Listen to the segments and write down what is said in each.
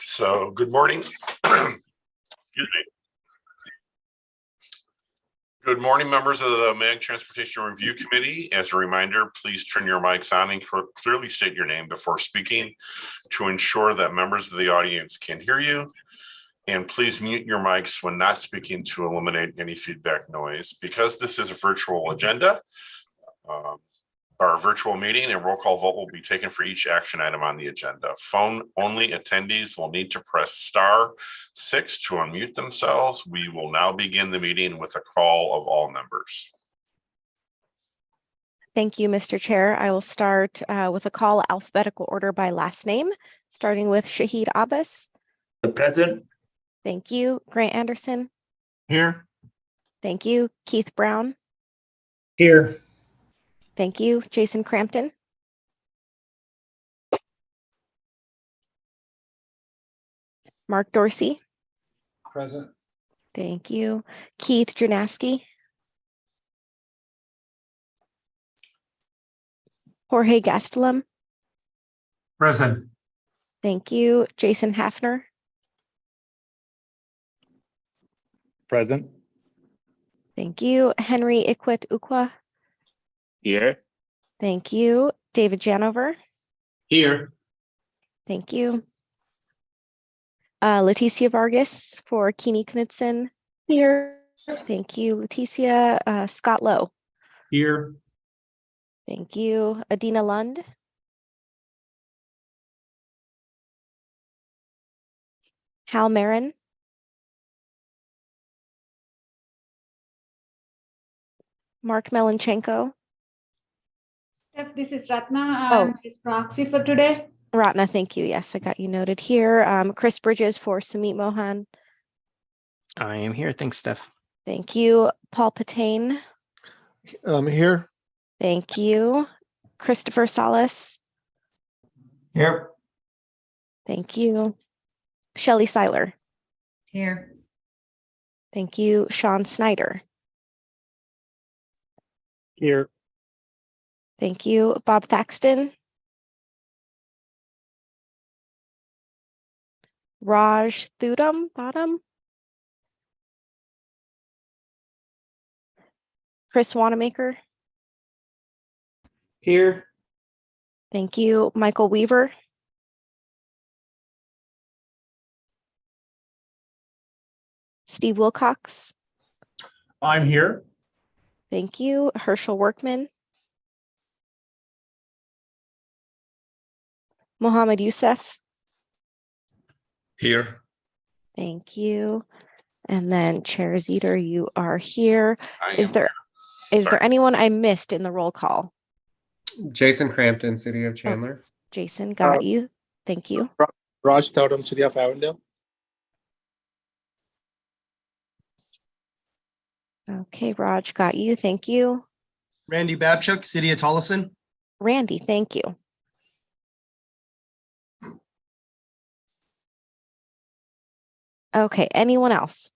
So good morning. Excuse me. Good morning, members of the MAG Transportation Review Committee. As a reminder, please turn your mics on and clearly state your name before speaking to ensure that members of the audience can hear you. And please mute your mics when not speaking to eliminate any feedback noise. Because this is a virtual agenda, our virtual meeting, and roll call vote will be taken for each action item on the agenda. Phone only attendees will need to press *6 to unmute themselves. We will now begin the meeting with a call of all members. Thank you, Mr. Chair. I will start with a call alphabetical order by last name, starting with Shahid Abbas. Present. Thank you. Grant Anderson. Here. Thank you. Keith Brown. Here. Thank you. Jason Crampton. Mark Dorsey. Present. Thank you. Keith Janaski. Jorge Gastelum. Present. Thank you. Jason Hafner. Present. Thank you. Henry Ikwet Ukwa. Here. Thank you. David Janover. Here. Thank you. Leticia Vargas for Keeney Knudsen. Here. Thank you. Leticia. Scott Lowe. Here. Thank you. Adina Lund. Hal Marin. Mark Melanchenko. Steph, this is Ratna. I'm his proxy for today. Ratna, thank you. Yes, I got you noted here. Chris Bridges for Sumit Mohan. I am here. Thanks, Steph. Thank you. Paul Patane. Here. Thank you. Christopher Salas. Here. Thank you. Shelley Seiler. Here. Thank you. Sean Snyder. Here. Thank you. Bob Thaxton. Raj Thudam. Chris Wanamaker. Here. Thank you. Michael Weaver. Steve Wilcox. I'm here. Thank you. Herschel Workman. Mohammed Youssef. Here. Thank you. And then Chair Zeter, you are here. I Is am there anyone I missed in the roll call? Jason Crampton, City of Chandler. Jason, got you. Thank you. Raj Thudam, City of Avondale. Okay, Raj, got you. Thank you. Randy Babchuk, City of Tolleson. Randy, thank you. Okay, anyone else?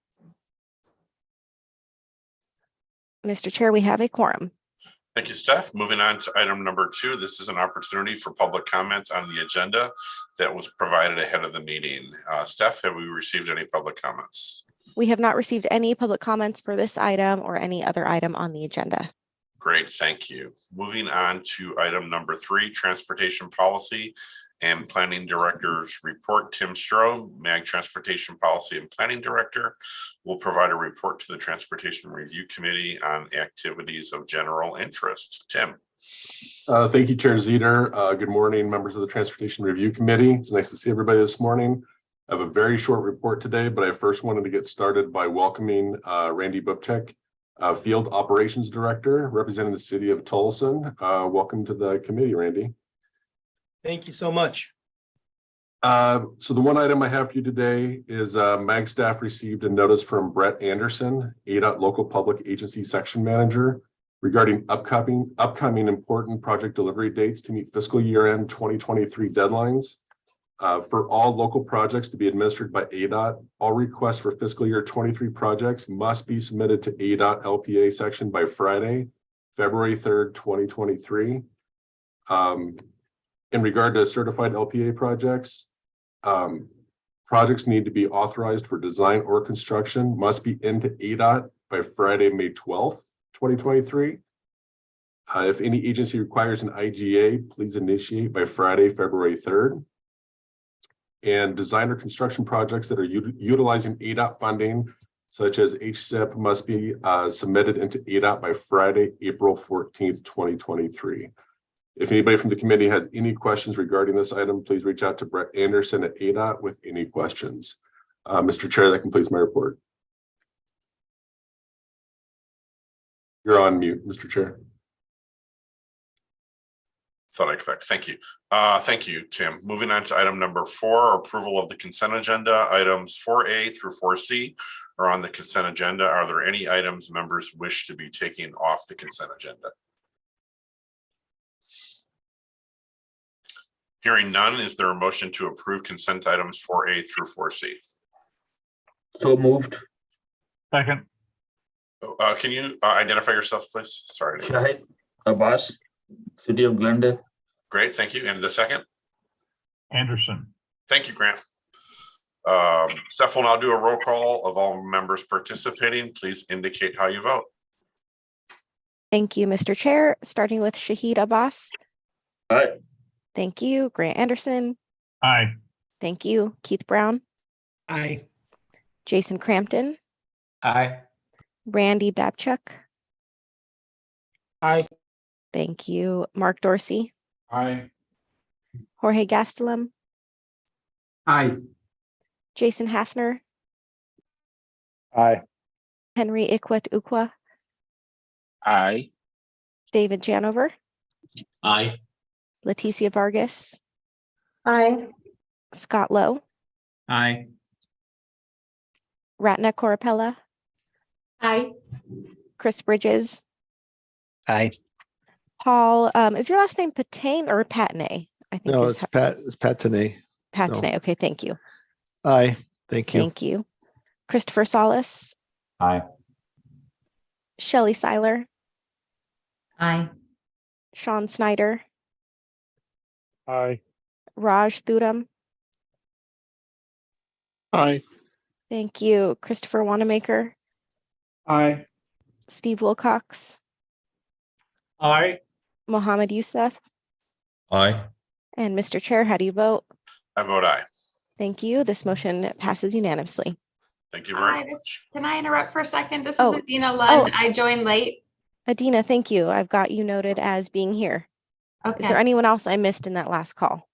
Mr. Chair, we have a quorum. Thank you, Steph. Moving on to item number 2. This is an opportunity for public comment on the agenda that was provided ahead of the meeting. Steph, have we received any public comments? We have not received any public comments for this item or any other item on the agenda. Great, thank you. Moving on to item number 3, Transportation Policy and Planning Director's report. Tim Stroh, MAG Transportation Policy and Planning Director, will provide a report to the Transportation Review Committee on activities of general interest. Tim. Thank you, Chair Zeter. Good morning, members of the Transportation Review Committee. It's nice to see everybody this morning. I have a very short report today, but I first wanted to get started by welcoming Randy Babchuk, Field Operations Director, representing the City of Tolleson. Welcome to the committee, Randy. Thank you so much. So the one item I have for you today is MAG staff received a notice from Brett Anderson, ADOT Local Public Agency Section Manager, regarding upcoming important project delivery dates to meet fiscal year end 2023 deadlines. For all local projects to be administered by ADOT, all requests for fiscal year 23 projects must be submitted to ADOT LPA section by Friday, February 3rd, 2023. In regard to certified LPA projects, projects need to be authorized for design or construction must be into ADOT by Friday, May 12th, 2023. If any agency requires an IGA, please initiate by Friday, February 3rd. And design or construction projects that are utilizing ADOT funding, such as HSIP, must be submitted into ADOT by Friday, April 14th, 2023. If anybody from the committee has any questions regarding this item, please reach out to Brett Anderson at ADOT with any questions. Mr. Chair, that completes my report. You're on mute, Mr. Chair. Thought I correct. Thank you. Thank you, Tim. Moving on to item number 4, approval of the consent agenda. Items 4A through 4C are on the consent agenda. Are there any items members wish to be taking off the consent agenda? Hearing none, is there a motion to approve consent items 4A through 4C? So moved. Second. Can you identify yourself, please? Sorry. Shahid Abbas, City of Glendale. Great, thank you. And the second? Anderson. Thank you, Grant. Steph will now do a roll call of all members participating. Please indicate how you vote. Thank you, Mr. Chair, starting with Shahid Abbas. Aye. Thank you, Grant Anderson. Aye. Thank you, Keith Brown. Aye. Jason Crampton. Aye. Randy Babchuk. Aye. Thank you, Mark Dorsey. Aye. Jorge Gastelum. Aye. Jason Hafner. Aye. Henry Ikwet Ukwa. Aye. David Janover. Aye. Leticia Vargas. Aye. Scott Lowe. Aye. Ratna Corapella. Aye. Chris Bridges. Aye. Paul, is your last name Patane or Patney? I think No, is it's Pat Tanay. Patney. Okay, thank you. Aye. Thank you. Thank you. Christopher Solis. Aye. Shelley Seiler. Aye. Sean Snyder. Aye. Raj Thuram. Aye. Thank you. Christopher Wanamaker. Aye. Steve Wilcox. Aye. Mohammed Youssef. Aye. And Mr. Chair, how do you vote? I vote aye. Thank you. This motion passes unanimously. Thank you very Hi, much. can I interrupt for a second? This is Oh. Adina Lund. Oh. I joined late. Adina, thank you. I've got you noted as being here. Okay. Is there anyone else I missed in that last call?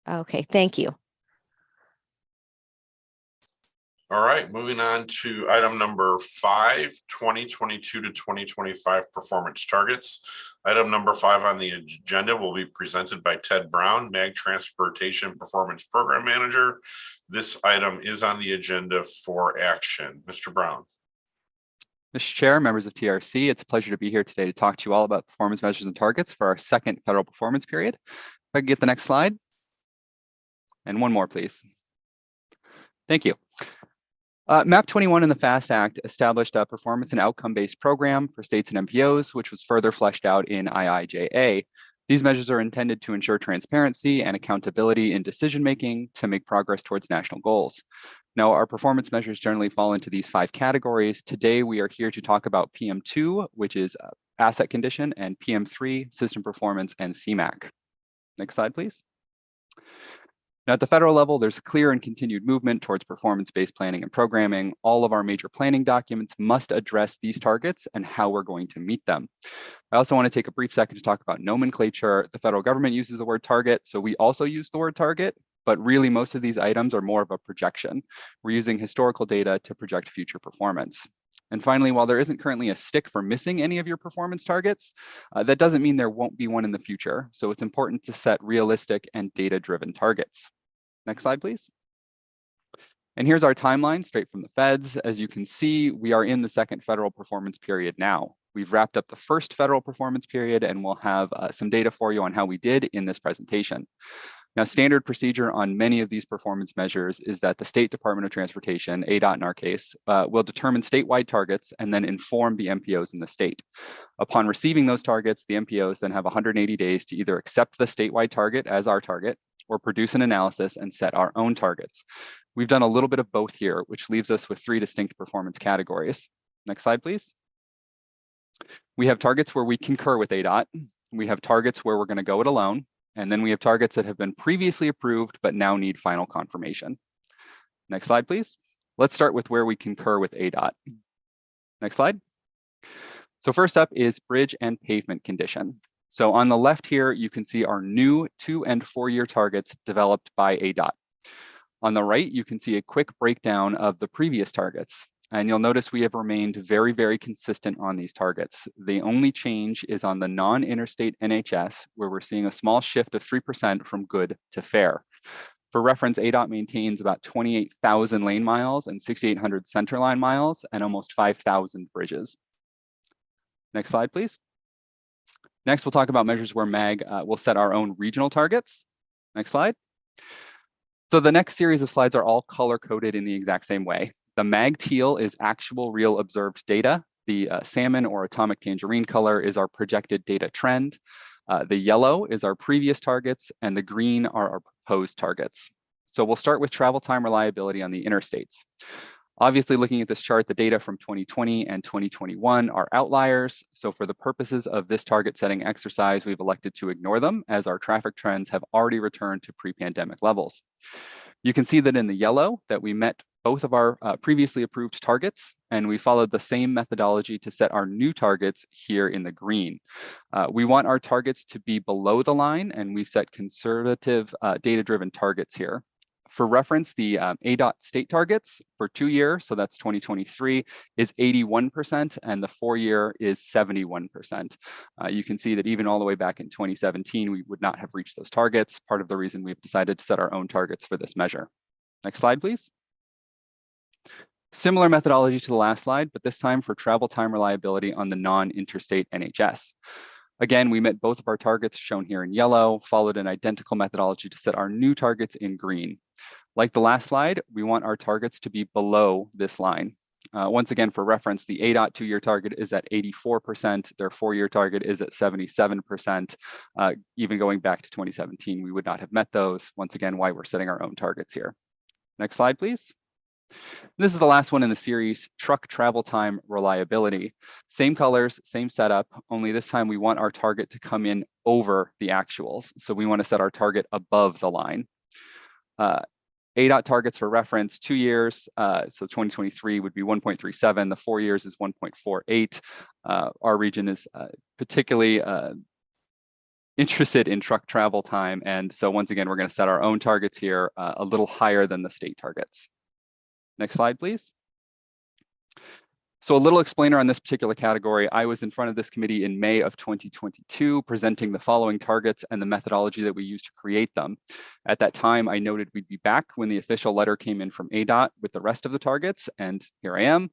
Okay, thank you. All right, moving on to item number 5, 2022 to 2025 performance targets. Item number 5 on the agenda will be presented by Ted Brown, MAG Transportation Performance Program Manager. This item is on the agenda for action. Mr. Brown. Mr. Chair, members of TRC, it's a pleasure to be here today to talk to you all about performance measures and targets for our second federal performance period. If I could get the next slide. And one more, please. Thank you. MAP 21 in the FAST Act established a performance and outcome-based program for states and MPOs, which was further fleshed out in IIJA. These measures are intended to ensure transparency and accountability in decision-making to make progress towards national goals. Now, our performance measures generally fall into these 5 categories. Today, we are here to talk about PM2, which is asset condition, and PM3, system performance, and CMAQ. Next slide, please. Now, at the federal level, there's a clear and continued movement towards performance-based planning and programming. All of our major planning documents must address these targets and how we're going to meet them. I also want to take a brief second to talk about nomenclature. The federal government uses the word target, so we also use the word target, but really most of these items are more of a projection. We're using historical data to project future performance. And finally, while there isn't currently a stick for missing any of your performance targets, that doesn't mean there won't be one in the future. So it's important to set realistic and data-driven targets. Next slide, please. And here's our timeline straight from the feds. As you can see, we are in the second federal performance period now. We've wrapped up the first federal performance period, and we'll have some data for you on how we did in this presentation. Now, standard procedure on many of these performance measures is that the State Department of Transportation, ADOT in our case, will determine statewide targets and then inform the MPOs in the state. Upon receiving those targets, the MPOs then have 180 days to either accept the statewide target as our target or produce an analysis and set our own targets. We've done a little bit of both here, which leaves us with 3 distinct performance categories. Next slide, please. We have targets where we concur with ADOT. We have targets where we're going to go it alone. And then we have targets that have been previously approved, but now need final confirmation. Next slide, please. Let's start with where we concur with ADOT. Next slide. So first up is bridge and pavement condition. So on the left here, you can see our new 2- and 4-year targets developed by ADOT. On the right, you can see a quick breakdown of the previous targets. And you'll notice we have remained very, very consistent on these targets. The only change is on the non-interstate NHS, where we're seeing a small shift of 3% from good to fair. For reference, ADOT maintains about 28,000 lane miles and 6,800 centerline miles and almost 5,000 bridges. Next slide, please. Next, we'll talk about measures where MAG will set our own regional targets. Next slide. So the next series of slides are all color-coded in the exact same way. The MAG teal is actual real observed data. The salmon or atomic tangerine color is our projected data trend. The yellow is our previous targets, and the green are our proposed targets. So we'll start with travel time reliability on the interstates. Obviously, looking at this chart, the data from 2020 and 2021 are outliers. So for the purposes of this target setting exercise, we've elected to ignore them as our traffic trends have already returned to pre-pandemic levels. You can see that in the yellow that we met both of our previously approved targets, and we followed the same methodology to set our new targets here in the green. We want our targets to be below the line, and we've set conservative data-driven targets here. For reference, the ADOT state targets for 2-year, so that's 2023, is 81%, and the 4-year is 71%. You can see that even all the way back in 2017, we would not have reached those targets, part of the reason we've decided to set our own targets for this measure. Next slide, please. Similar methodology to the last slide, but this time for travel time reliability on the non-interstate NHS. Again, we met both of our targets shown here in yellow, followed an identical methodology to set our new targets in green. Like the last slide, we want our targets to be below this line. Once again, for reference, the ADOT 2-year target is at 84%, their 4-year target is at 77%. Even going back to 2017, we would not have met those. Once again, why we're setting our own targets here. Next slide, please. This is the last one in the series, truck travel time reliability. Same colors, same setup, only this time we want our target to come in over the actuals. So we want to set our target above the line. ADOT targets for reference, 2 years, so 2023 would be 1.37, the 4 years is 1.48. Our region is particularly interested in truck travel time, and so once again, we're going to set our own targets here a little higher than the state targets. Next slide, please. So a little explainer on this particular category. I was in front of this committee in May of 2022, presenting the following targets and the methodology that we used to create them. At that time, I noted we'd be back when the official letter came in from ADOT with the rest of the targets, and here I am.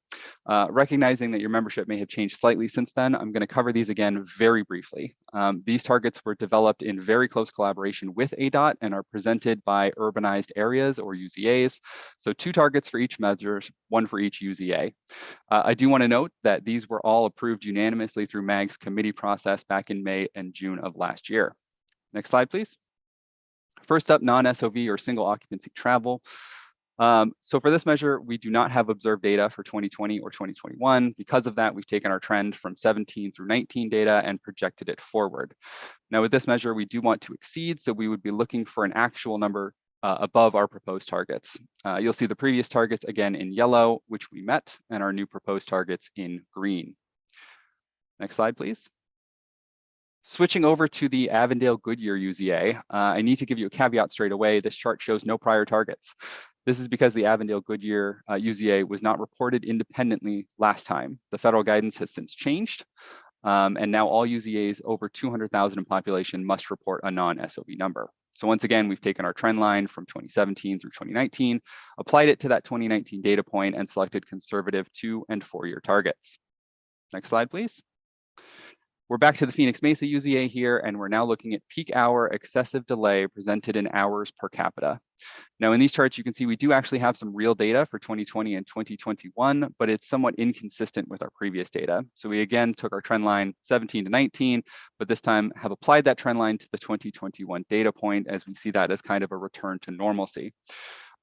Recognizing that your membership may have changed slightly since then, I'm going to cover these again very briefly. These targets were developed in very close collaboration with ADOT and are presented by urbanized areas or UZAs. So 2 targets for each measure, 1 for each UZA. I do want to note that these were all approved unanimously through MAG's committee process back in May and June of last year. Next slide, please. First up, non-SOV or single occupancy travel. So for this measure, we do not have observed data for 2020 or 2021. Because of that, we've taken our trend from 17 through 19 data and projected it forward. Now with this measure, we do want to exceed, so we would be looking for an actual number above our proposed targets. You'll see the previous targets again in yellow, which we met, and our new proposed targets in green. Next slide, please. Switching over to the Avondale-Goodyear UZA, I need to give you a caveat straight away. This chart shows no prior targets. This is because the Avondale-Goodyear UZA was not reported independently last time. The federal guidance has since changed, and now all UZAs over 200,000 in population must report a non-SOV number. So once again, we've taken our trend line from 2017 through 2019, applied it to that 2019 data point, and selected conservative 2- and 4-year targets. Next slide, please. We're back to the Phoenix Mesa UZA here, and we're now looking at peak hour excessive delay presented in hours per capita. Now in these charts, you can see we do actually have some real data for 2020 and 2021, but it's somewhat inconsistent with our previous data. So we again took our trend line 17 to 19, but this time have applied that trend line to the 2021 data point, as we see that as kind of a return to normalcy.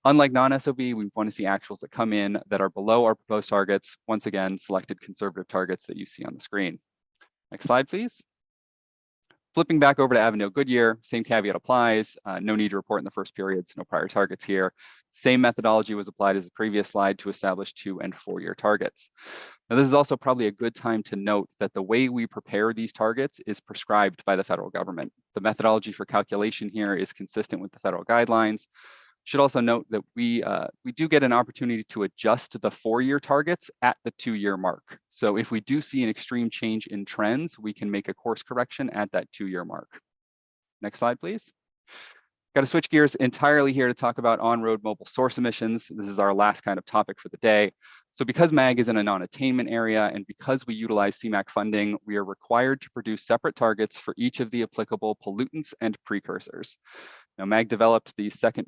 Unlike non-SOV, we want to see actuals that come in that are below our proposed targets. Once again, selected conservative targets that you see on the screen. Next slide, please. Flipping back over to Avondale Goodyear, same caveat applies. No need to report in the first periods, no prior targets here. Same methodology was applied as the previous slide to establish 2- and 4-year targets. Now, this is also probably a good time to note that the way we prepare these targets is prescribed by the federal government. The methodology for calculation here is consistent with the federal guidelines. Should also note that we do get an opportunity to adjust the 4-year targets at the 2-year mark. So if we do see an extreme change in trends, we can make a course correction at that 2-year mark. Next slide, please. Got to switch gears entirely here to talk about on-road mobile source emissions. This is our last kind of topic for the day. So because MAG is in a non-attainment area and because we utilize CMAQ funding, we are required to produce separate targets for each of the applicable pollutants and precursors. Now, MAG developed the second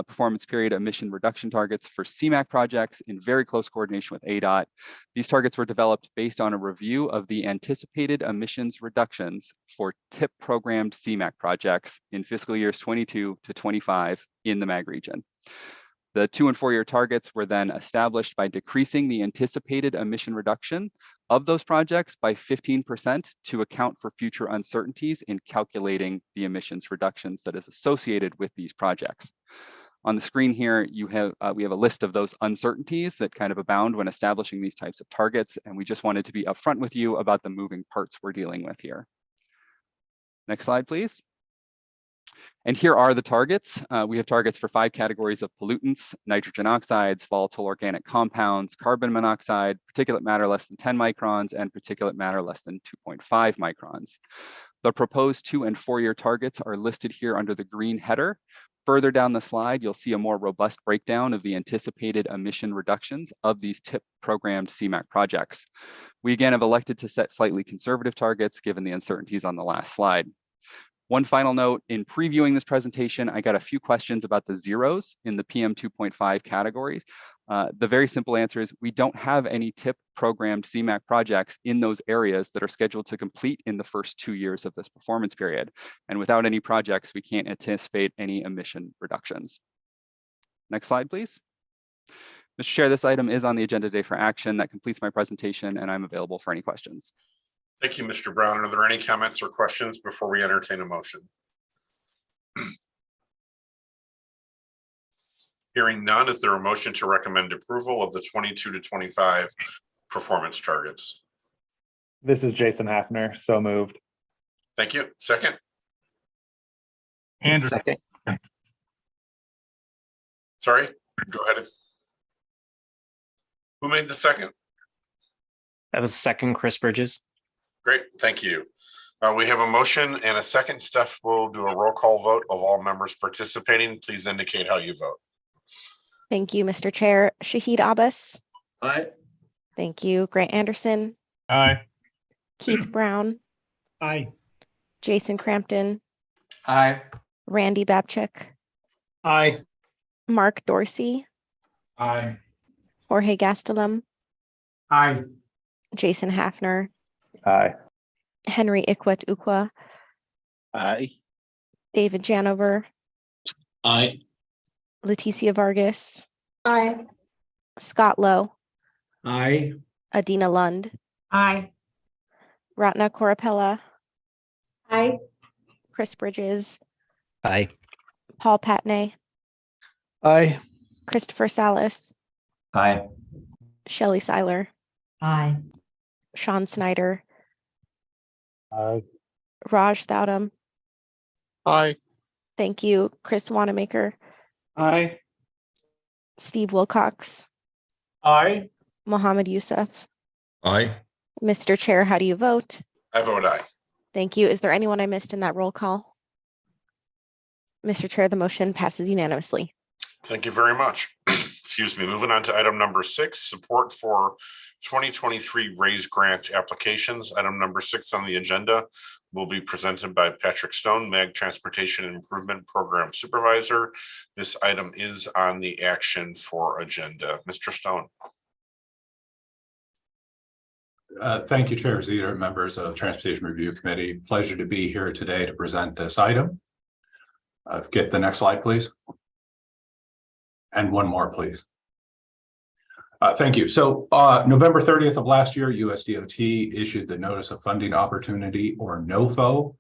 performance period emission reduction targets for CMAQ projects in very close coordination with ADOT. These targets were developed based on a review of the anticipated emissions reductions for TIP programmed CMAQ projects in fiscal years 22 to 25 in the MAG region. The 2- and 4-year targets were then established by decreasing the anticipated emission reduction of those projects by 15% to account for future uncertainties in calculating the emissions reductions that is associated with these projects. On the screen here, we have a list of those uncertainties that kind of abound when establishing these types of targets, and we just wanted to be upfront with you about the moving parts we're dealing with here. Next slide, please. And here are the targets. We have targets for 5 categories of pollutants: nitrogen oxides, volatile organic compounds, carbon monoxide, particulate matter less than 10 microns, and particulate matter less than 2.5 microns. The proposed 2- and 4-year targets are listed here under the green header. Further down the slide, you'll see a more robust breakdown of the anticipated emission reductions of these TIP programmed CMAQ projects. We again have elected to set slightly conservative targets given the uncertainties on the last slide. One final note, in previewing this presentation, I got a few questions about the zeros in the PM 2.5 categories. The very simple answer is we don't have any TIP programmed CMAQ projects in those areas that are scheduled to complete in the first 2 years of this performance period. And without any projects, we can't anticipate any emission reductions. Next slide, please. Mr. Chair, this item is on the agenda today for action. That completes my presentation, and I'm available for any questions. Thank you, Mr. Brown. Are there any comments or questions before we entertain a motion? Hearing none, is there a motion to recommend approval of the 22 to 25 performance targets? This is Jason Hafner, so moved. Thank you. Second? Andrew. Second. Sorry, go ahead. Who made the second? That was second, Chris Bridges. Great, thank you. We have a motion and a second. Steph will do a roll call vote of all members participating. Please indicate how you vote. Thank you, Mr. Chair. Shahid Abbas. Aye. Thank you. Grant Anderson. Aye. Keith Brown. Aye. Jason Crampton. Aye. Randy Babchuk. Aye. Mark Dorsey. Aye. Jorge Gastelum. Aye. Jason Hafner. Aye. Henry Ikwet Ukwa. Aye. David Janover. Aye. Leticia Vargas. Aye. Scott Lowe. Aye. Adina Lund. Aye. Ratna Korapella. Aye. Chris Bridges. Aye. Paul Patney. Aye. Christopher Salas. Aye. Shelley Seiler. Aye. Sean Snyder. Aye. Raj Thoughtam. Aye. Thank you. Chris Wanamaker. Aye. Steve Wilcox. Aye. Mohammed Youssef. Aye. Mr. Chair, how do you vote? I vote aye. Thank you. Is there anyone I missed in that roll call? Mr. Chair, the motion passes unanimously. Thank you very much. Excuse me. Moving on to item number 6, support for 2023 raise grant applications. Item number 6 on the agenda will be presented by Patrick Stone, MAG Transportation Improvement Program Supervisor. This item is on the action for agenda. Mr. Stone. Thank you, Chair Zeter, members of Transportation Review Committee. Pleasure to be here today to present this item. Get the next slide, please. And one more, please. Thank you. So November 30th of last year, USDOT issued the Notice of Funding Opportunity, or NOFO,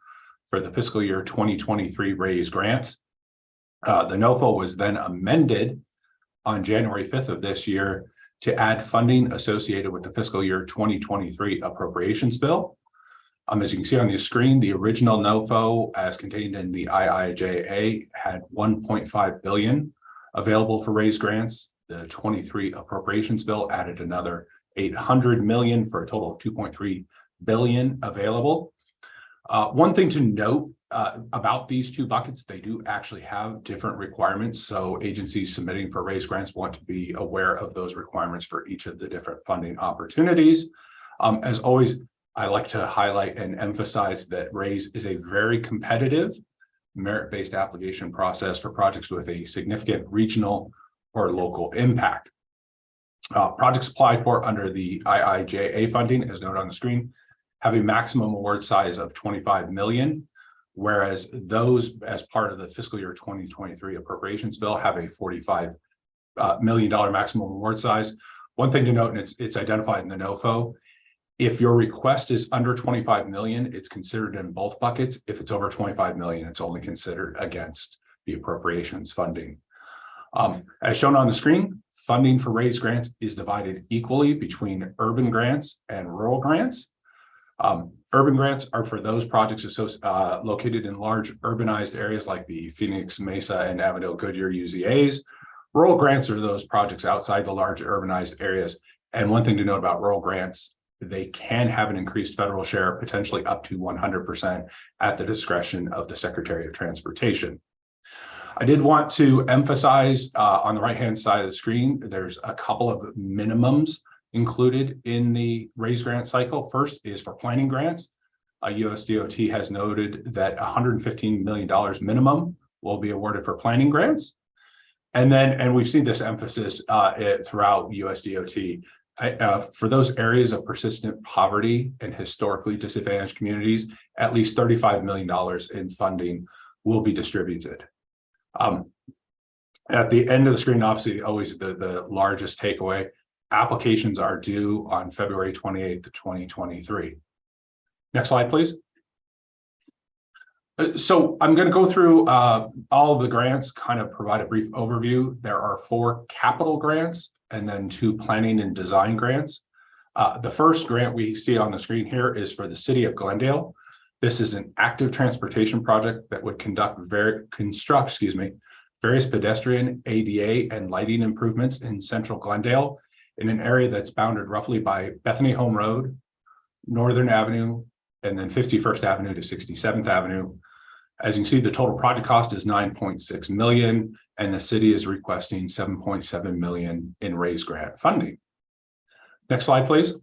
for the fiscal year 2023 RAISE grants. The NOFO was then amended on January 5th of this year to add funding associated with the fiscal year 2023 appropriations bill. As you can see on the screen, the original NOFO, as contained in the IIJA, had $1.5 billion available for RAISE grants. The 23 appropriations bill added another $800 million for a total of $2.3 billion available. One thing to note about these two buckets, they do actually have different requirements. So agencies submitting for RAISE grants want to be aware of those requirements for each of the different funding opportunities. As always, I like to highlight and emphasize that RAISE is a very competitive merit-based application process for projects with a significant regional or local impact. Projects applied for under the IIJA funding, as noted on the screen, have a maximum award size of $25 million, whereas those as part of the fiscal year 2023 appropriations bill have a $45 million maximum award size. One thing to note, and it's identified in the NOFO, if your request is under 25 million, it's considered in both buckets. If it's over 25 million, it's only considered against the appropriations funding. As shown on the screen, funding for RAISE grants is divided equally between urban grants and rural grants. Urban grants are for those projects located in large urbanized areas like the Phoenix, Mesa, and Avondale Goodyear UZAs. Rural grants are those projects outside the large urbanized areas. And one thing to note about rural grants, they can have an increased federal share, potentially up to 100% at the discretion of the Secretary of Transportation. I did want to emphasize on the right-hand side of the screen, there's a couple of minimums included in the RAISE grant cycle. First is for planning grants. USDOT has noted that $115 million minimum will be awarded for planning grants. And we've seen this emphasis throughout USDOT. For those areas of persistent poverty and historically disadvantaged communities, at least $35 million in funding will be distributed. At the end of the screen, obviously, always the largest takeaway, applications are due on February 28th, 2023. Next slide, please. So I'm going to go through all of the grants, kind of provide a brief overview. There are 4 capital grants and then 2 planning and design grants. The first grant we see on the screen here is for the city of Glendale. This is an active transportation project that would construct various pedestrian, ADA, and lighting improvements in central Glendale in an area that's bounded roughly by Bethany Home Road, Northern Avenue, and then 51st Avenue to 67th Avenue. As you can see, the total project cost is $9.6 million, and the city is requesting $7.7 million in RAISE grant funding. Next slide, please.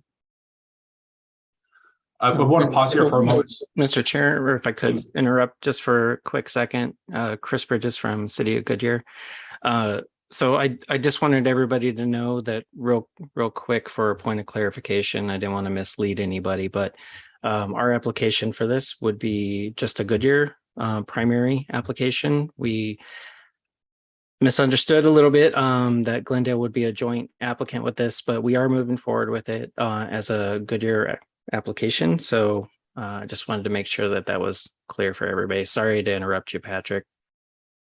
I want to pause here for a moment. Mr. Chair, or if I could interrupt just for a quick second. Chris Bridges from City of Goodyear. So I just wanted everybody to know that real quick for a point of clarification. I didn't want to mislead anybody, but our application for this would be just a Goodyear primary application. We misunderstood a little bit that Glendale would be a joint applicant with this, but we are moving forward with it as a Goodyear application. So I just wanted to make sure that that was clear for everybody. Sorry to interrupt you, Patrick.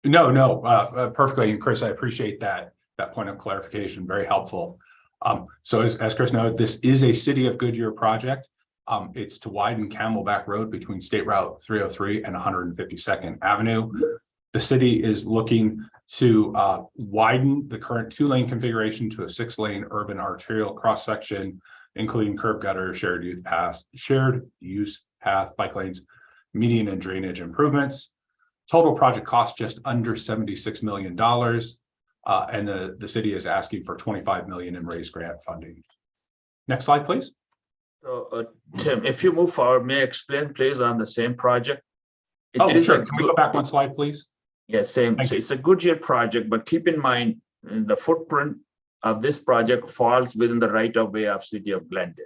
No, perfectly. And Chris, I appreciate that point of clarification. Very helpful. So as Chris noted, this is a City of Goodyear project. It's to widen Camelback Road between State Route 303 and 152nd Avenue. The city is looking to widen the current 2-lane configuration to a 6-lane urban arterial cross-section, including curb gutter, shared use path, bike lanes, median and drainage improvements. Total project cost just under $76 million. And the city is asking for $25 million in RAISE grant funding. Next slide, please. So, Tim, if you move forward, may I explain, please, on the same project? It Oh, is sure. a Can we go back one slide, please? Yeah, same. Thank So you. it's a Goodyear project, but keep in mind the footprint of this project falls within the right of way of City of Glendale.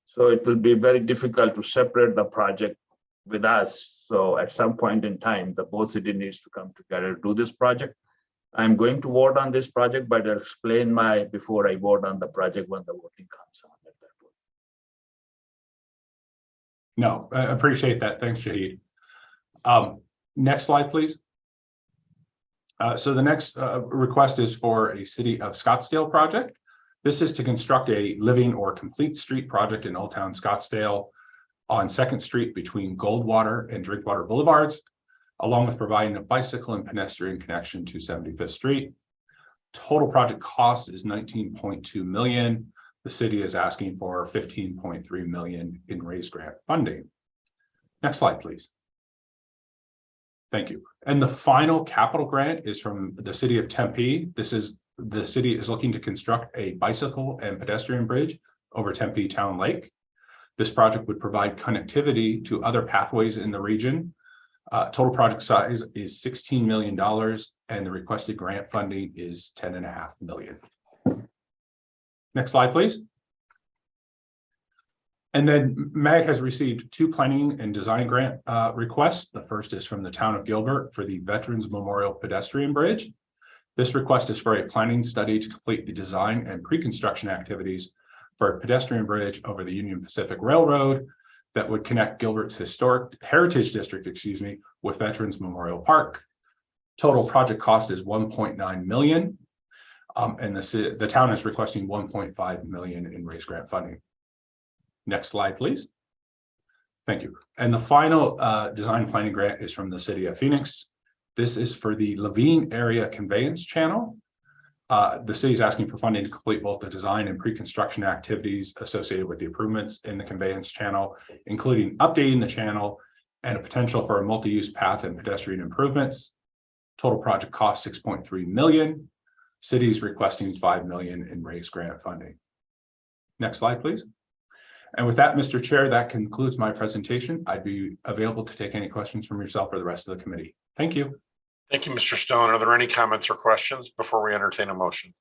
So it will be very difficult to separate the project with us. So at some point in time, the both city needs to come together to do this project. I'm going to vote on this project, but I'll explain before I vote on the project when the voting comes on. No, I appreciate that. Thanks, Shahid. Next slide, please. So the next request is for a City of Scottsdale project. This is to construct a living or complete street project in Old Town Scottsdale on 2nd Street between Goldwater and Drinkwater Boulevards, along with providing a bicycle and pedestrian connection to 75th Street. Total project cost is $19.2 million. The city is asking for $15.3 million in raised grant funding. Next slide, please. Thank you. And the final capital grant is from the city of Tempe. The city is looking to construct a bicycle and pedestrian bridge over Tempe Town Lake. This project would provide connectivity to other pathways in the region. Total project size is $16 million, and the requested grant funding is $10.5 million. Next slide, please. And then MAG has received 2 planning and design grant requests. The first is from the town of Gilbert for the Veterans Memorial Pedestrian Bridge. This request is for a planning study to complete the design and pre-construction activities for a pedestrian bridge over the Union Pacific Railroad that would connect Gilbert's historic heritage district, with Veterans Memorial Park. Total project cost is $1.9 million. And the town is requesting $1.5 million in raised grant funding. Next slide, please. Thank you. And the final design planning grant is from the city of Phoenix. This is for the Levine Area Conveyance Channel. The city is asking for funding to complete both the design and pre-construction activities associated with the improvements in the conveyance channel, including updating the channel and a potential for a multi-use path and pedestrian improvements. Total project cost $6.3 million. City is requesting $5 million in raised grant funding. Next slide, please. And with that, Mr. Chair, that concludes my presentation. I'd be available to take any questions from yourself or the rest of the committee. Thank you. Thank you, Mr. Stone. Are there any comments or questions before we entertain a motion?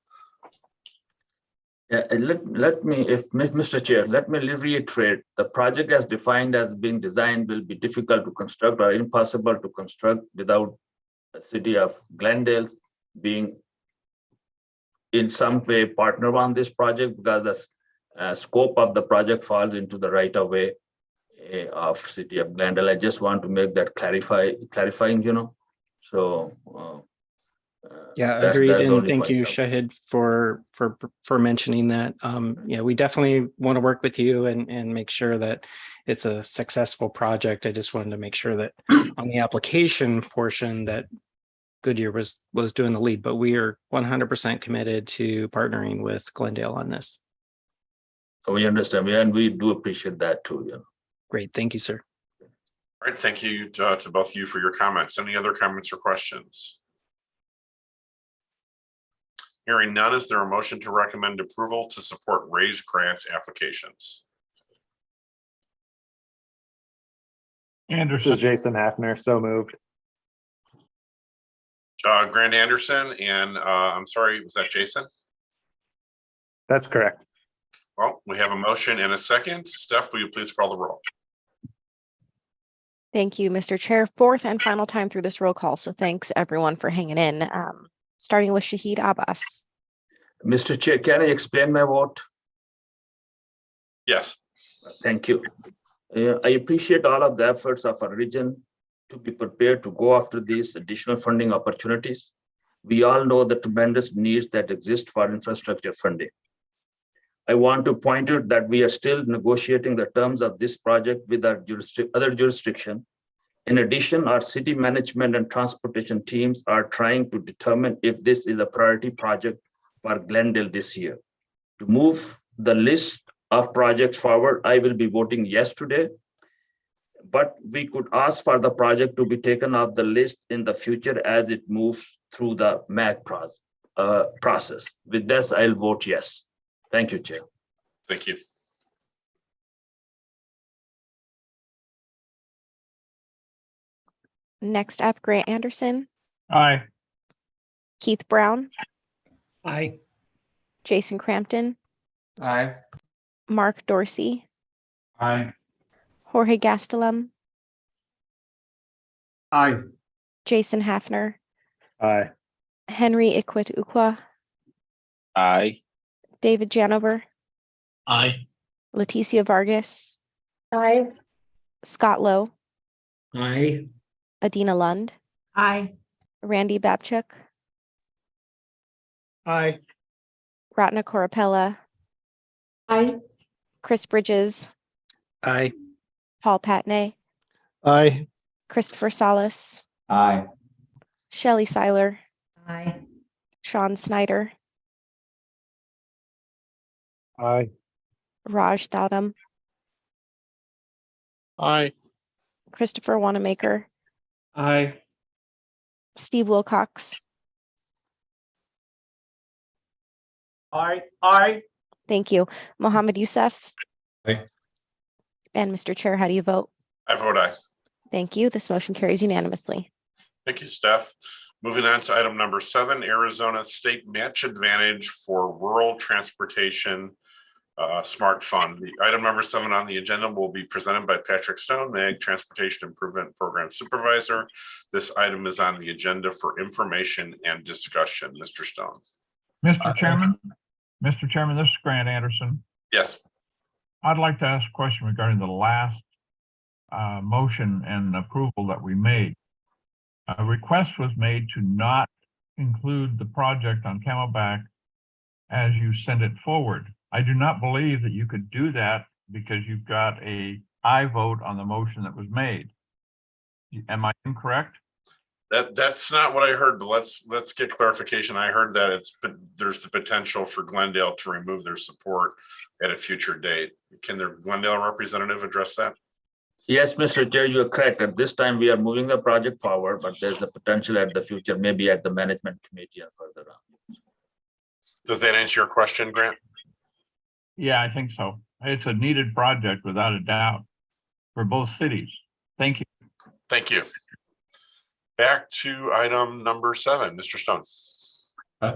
Yeah, Mr. Chair, let me reiterate, the project as defined as being designed will be difficult to construct or impossible to construct without the city of Glendale being in some way partner on this project, because the scope of the project falls into the right of way of city of Glendale. I just want to make that clarifying, So yeah, agreed. And thank you, Shahid, for mentioning that. Yeah, we definitely want to work with you and make sure that it's a successful project. I just wanted to make sure that on the application portion that Goodyear was doing the lead, but we are 100% committed to partnering with Glendale on this. We understand, and we do appreciate that too. Great, thank you, sir. All right, thank you to both of you for your comments. Any other comments or questions? Hearing none, is there a motion to recommend approval to support raised grant applications? Anderson. This is Jason Hafner, so moved. Grant Anderson, and I'm sorry, was that Jason? That's correct. Well, we have a motion and a second. Steph, will you please call the roll? Thank you, Mr. Chair. 4th and final time through this roll call. So thanks everyone for hanging in. Starting with Shahid Abbas. Mr. Chair, can I explain my vote? Yes. Thank you. I appreciate all of the efforts of our region to be prepared to go after these additional funding opportunities. We all know the tremendous needs that exist for infrastructure funding. I want to point out that we are still negotiating the terms of this project with our other jurisdiction. In addition, our city management and transportation teams are trying to determine if this is a priority project for Glendale this year. To move the list of projects forward, I will be voting yes today, but we could ask for the project to be taken off the list in the future as it moves through the MAG process. With this, I'll vote yes. Thank you, Chair. Thank you. Next up, Grant Anderson, Aye. Keith Brown, Aye. Jason Crampton, Aye. Mark Dorsey, Aye. Jorge Gastelum, Aye. Jason Hafner, Aye. Henry Ikwit Ukwa, Aye. David Janover, Aye. Leticia Vargas, Aye. Scott Lowe, Aye. Adina Lund, Aye. Randy Babchuk, Aye. Ratna Korapella, Aye. Chris Bridges, Aye. Paul Patney, Aye. Christopher Salas, Aye. Shelley Seiler, Aye. Sean Snyder, Aye. Raj Thadam, Aye. Christopher Wanamaker, Aye. Steve Wilcox. Aye. Aye. Thank you. Mohammed Youssef. Aye. And Mr. Chair, how do you vote? I vote aye. Thank you. This motion carries unanimously. Thank you, Steph. Moving on to item number 7, Arizona State Match Advantage for Rural Transportation Smart Fund. The item number 7 on the agenda will be presented by Patrick Stone, the Ag Transportation Improvement Program Supervisor. This item is on the agenda for information and discussion. Mr. Stone. Mr. Chairman, this is Grant Anderson. Yes. I'd like to ask a question regarding the last motion and approval that we made. A request was made to not include the project on Camelback as you send it forward. I do not believe that you could do that because you've got a aye vote on the motion that was made. Am I incorrect? That's not what I heard, but let's get clarification. I heard that there's the potential for Glendale to remove their support at a future date. Can their Glendale representative address that? Yes, Mr. Chair, you are correct. At this time, we are moving the project forward, but there's the potential at the future, maybe at the management committee and further on. Does that answer your question, Grant? Yeah, I think so. It's a needed project without a doubt for both cities. Thank you. Thank you. Back to item number 7, Mr. Stone.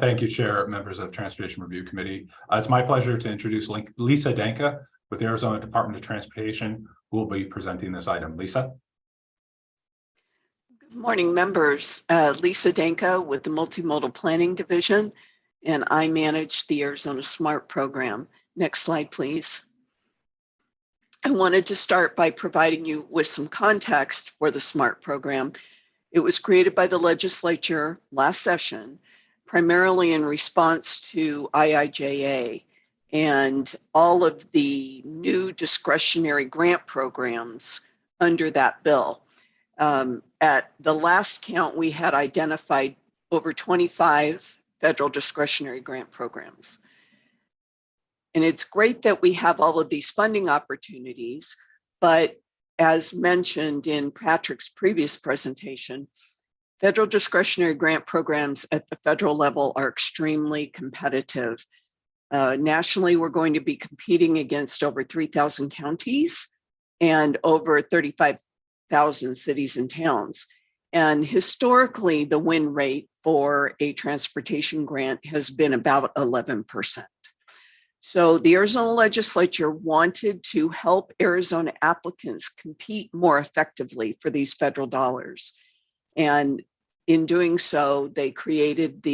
Thank you, Chair, members of Transportation Review Committee. It's my pleasure to introduce Lisa Danka with the Arizona Department of Transportation, who will be presenting this item. Lisa. Good morning, members. Lisa Danka with the Multimodal Planning Division, and I manage the Arizona SMART program. Next slide, please. I wanted to start by providing you with some context for the SMART program. It was created by the legislature last session, primarily in response to IIJA and all of the new discretionary grant programs under that bill. At the last count, we had identified over 25 federal discretionary grant programs. And it's great that we have all of these funding opportunities, but as mentioned in Patrick's previous presentation, federal discretionary grant programs at the federal level are extremely competitive. Nationally, we're going to be competing against over 3,000 counties and over 35,000 cities and towns. And historically, the win rate for a transportation grant has been about 11%. So the Arizona legislature wanted to help Arizona applicants compete more effectively for these federal dollars. And in doing so, they created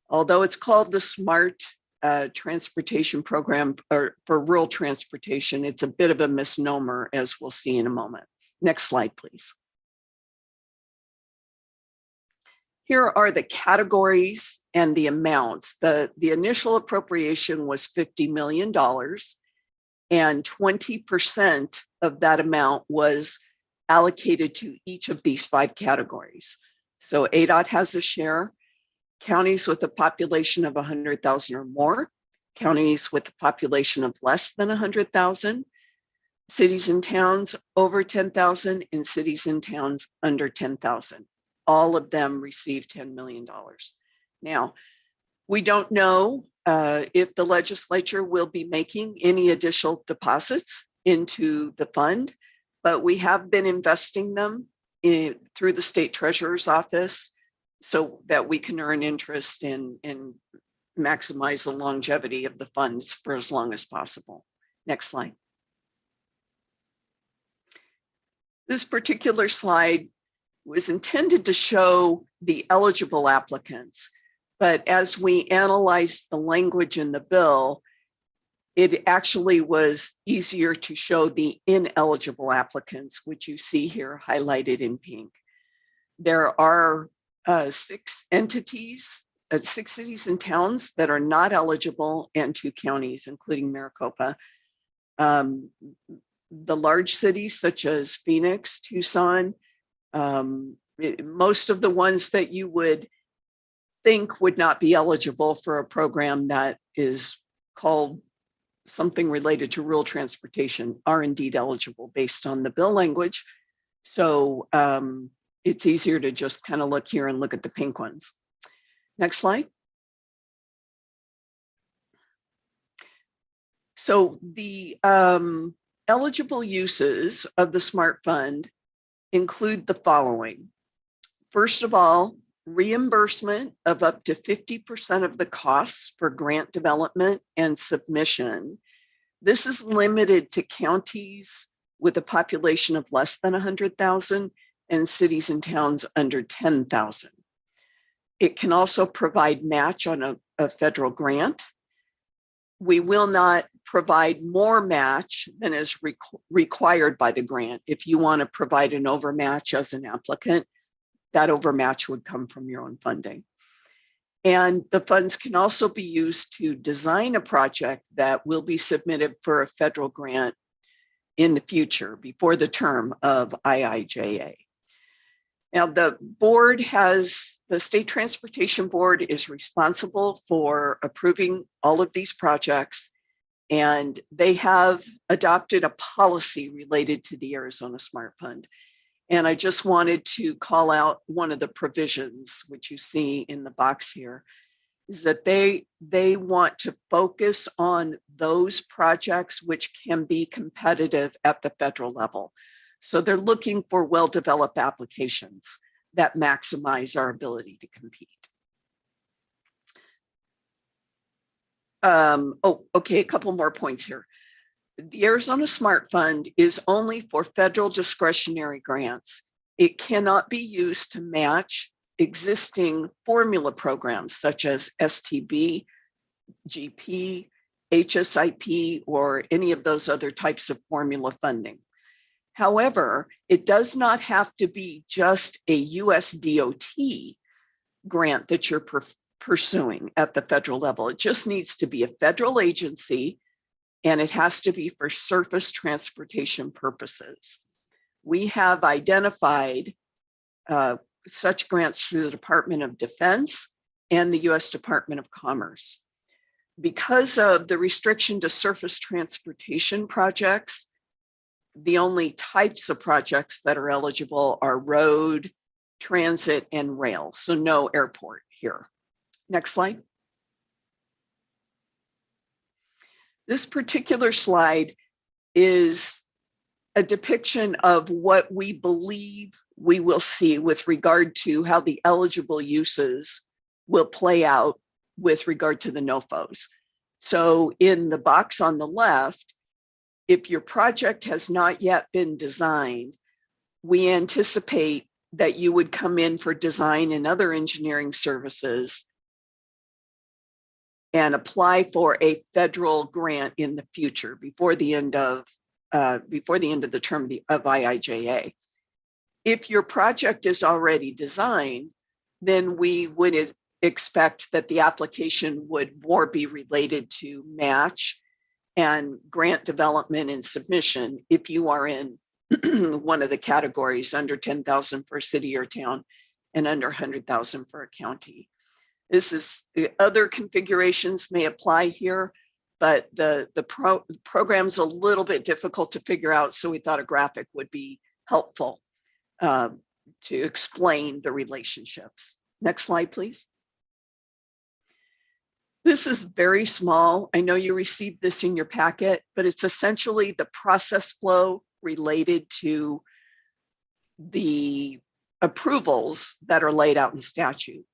although it's called the SMART transportation program for rural transportation, it's a bit of a misnomer, as we'll see in a moment. Next slide, please. Here are the categories and the amounts. The initial appropriation was $50 million, and 20% of that amount was allocated to each of these 5 categories. So ADOT has a share, counties with a population of 100,000 or more, counties with a population of less than 100,000, cities and towns over 10,000, and cities and towns under 10,000. All of them receive $10 million. Now, we don't know if the legislature will be making any additional deposits into the fund, but we have been investing them through the state treasurer's office so that we can earn interest and maximize the longevity of the funds for as long as possible. Next slide. This particular slide was intended to show the eligible applicants, but as we analyzed the language in the bill, it actually was easier to show the ineligible applicants, which you see here highlighted in pink. There are 6 entities, 6 cities and towns that are not eligible, and 2 counties, including Maricopa. The large cities such as Phoenix, Tucson, most of the ones that you would think would not be eligible for a program that is called something related to rural transportation are indeed eligible based on the bill language. So it's easier to just kind of look here and look at the pink ones. Next slide. So the eligible uses of the SMART Fund include the following. First of all, reimbursement of up to 50% of the costs for grant development and submission. This is limited to counties with a population of less than 100,000 and cities and towns under 10,000. It can also provide match on a federal grant. We will not provide more match than is required by the grant. If you want to provide an overmatch as an applicant, that overmatch would come from your own funding. And the funds can also be used to design a project that will be submitted for a federal grant in the future before the term of IIJA. Now, the State Transportation Board is responsible for approving all of these projects, and they have adopted a policy related to the Arizona Smart Fund. And I just wanted to call out one of the provisions, which you see in the box here, is that they want to focus on those projects which can be competitive at the federal level. So they're looking for well-developed applications that maximize our ability to compete. Okay, a couple more points here. The Arizona Smart Fund is only for federal discretionary grants. It cannot be used to match existing formula programs such as STB, GP, HSIP, or any of those other types of formula funding. However, it does not have to be just a US DOT grant that you're pursuing at the federal level. It just needs to be a federal agency, and it has to be for surface transportation purposes. We have identified such grants through the Department of Defense and the US Department of Commerce. Because of the restriction to surface transportation projects, the only types of projects that are eligible are road, transit, and rail. So no airport here. Next slide. This particular slide is a depiction of what we believe we will see with regard to how the eligible uses will play out with regard to the NOFOs. So in the box on the left, if your project has not yet been designed, we anticipate that you would come in for design and other engineering services and apply for a federal grant in the future before the end of the term of IIJA. If your project is already designed, then we would expect that the application would more be related to match and grant development and submission if you are in one of the categories under 10,000 for a city or town and under 100,000 for a county. This is other configurations may apply here, but the program's a little bit difficult to figure out, so we thought a graphic would be helpful to explain the relationships. Next slide, please. This is very small. I know you received this in your packet, but it's essentially the process flow related to the approvals that are laid out in statute.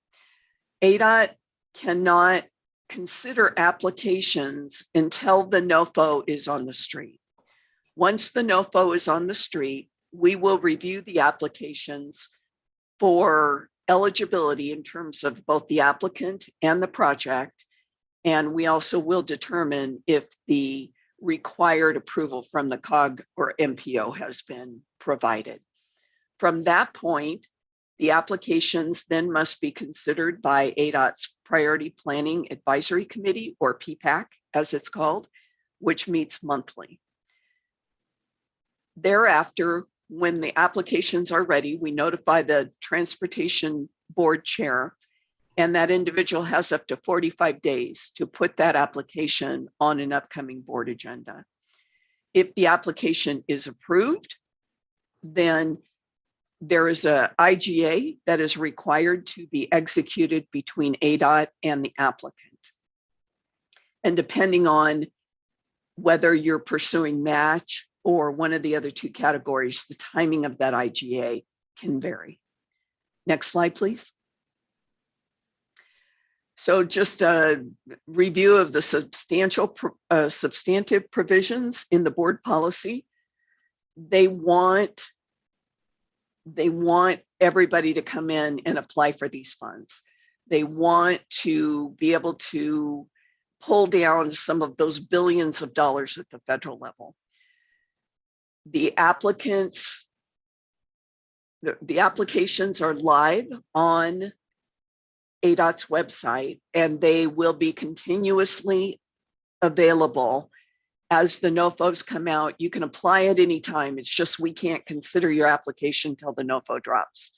ADOT cannot consider applications until the NOFO is on the street. Once the NOFO is on the street, we will review the applications for eligibility in terms of both the applicant and the project. And we also will determine if the required approval from the COG or MPO has been provided. From that point, the applications then must be considered by ADOT's Priority Planning Advisory Committee, or PPAC as it's called, which meets monthly. Thereafter, when the applications are ready, we notify the Transportation Board Chair, and that individual has up to 45 days to put that application on an upcoming board agenda. If the application is approved, then there is a IGA that is required to be executed between ADOT and the applicant. And depending on whether you're pursuing match or one of the other two categories, the timing of that IGA can vary. Next slide, please. So just a review of the substantive provisions in the board policy. They want everybody to come in and apply for these funds. They want to be able to pull down some of those billions of dollars at the federal level. The applications are live on ADOT's website, and they will be continuously available as the NOFOs come out. You can apply at any time. It's just we can't consider your application until the NOFO drops.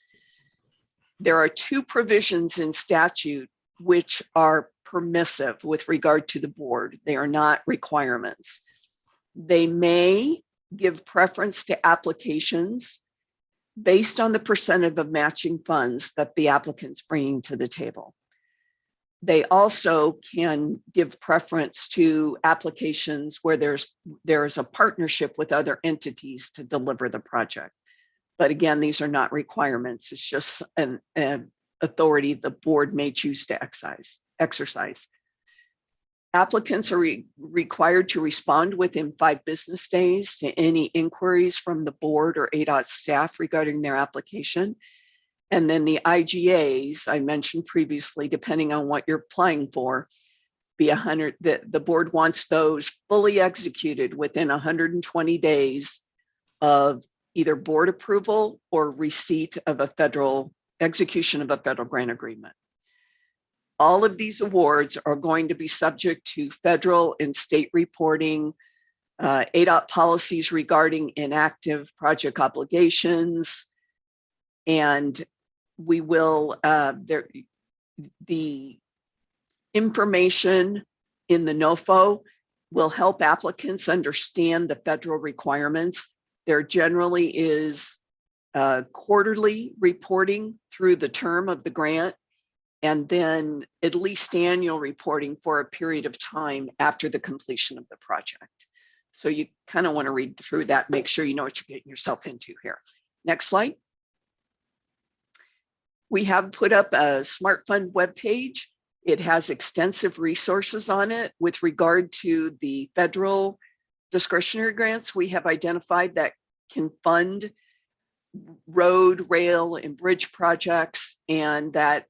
There are two provisions in statute which are permissive with regard to the board. They are not requirements. They may give preference to applications based on the percentage of matching funds that the applicant's bringing to the table. They also can give preference to applications where there's a partnership with other entities to deliver the project. But again, these are not requirements. It's just an authority the board may choose to exercise. Applicants are required to respond within 5 business days to any inquiries from the board or ADOT staff regarding their application. And then the IGAs I mentioned previously, depending on what you're applying for, be 100. The board wants those fully executed within 120 days of either board approval or receipt of execution of a federal grant agreement. All of these awards are going to be subject to federal and state reporting, ADOT policies regarding inactive project obligations, and we will, the information in the NOFO will help applicants understand the federal requirements. There generally is quarterly reporting through the term of the grant, and then at least annual reporting for a period of time after the completion of the project. So you kind of want to read through that, make sure you know what you're getting yourself into here. Next slide. We have put up a Smart Fund webpage. It has extensive resources on it with regard to the federal discretionary grants we have identified that can fund road, rail, and bridge projects, and that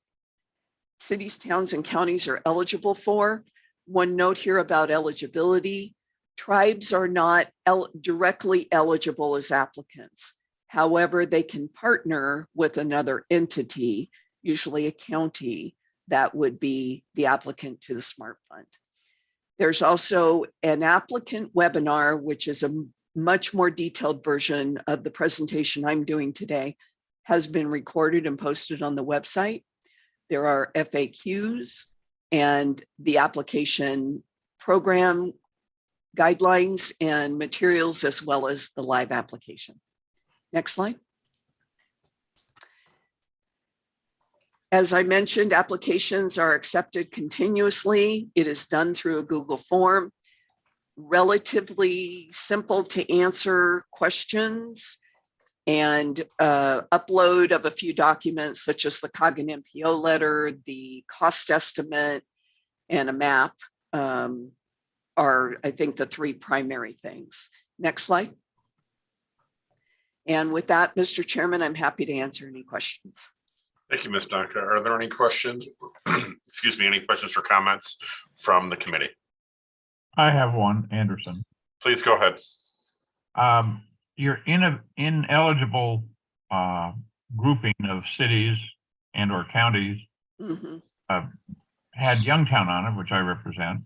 cities, towns, and counties are eligible for. One note here about eligibility: tribes are not directly eligible as applicants. However, they can partner with another entity, usually a county, that would be the applicant to the Smart Fund. There's also an applicant webinar, which is a much more detailed version of the presentation I'm doing today, has been recorded and posted on the website. There are FAQs and the application program guidelines and materials, as well as the live application. Next slide. As I mentioned, applications are accepted continuously. It is done through a Google form. Relatively simple to answer questions, and upload of a few documents such as the Coggan MPO letter, the cost estimate, and a map are, I think, the three primary things. Next slide. And with that, Mr. Chairman, I'm happy to answer any questions. Thank you, Ms. Donka. Are there any questions? Excuse me, any questions or comments from the committee? I have one, Anderson. Please go ahead. Your ineligible grouping of cities and or counties had Youngtown on it, which I represent.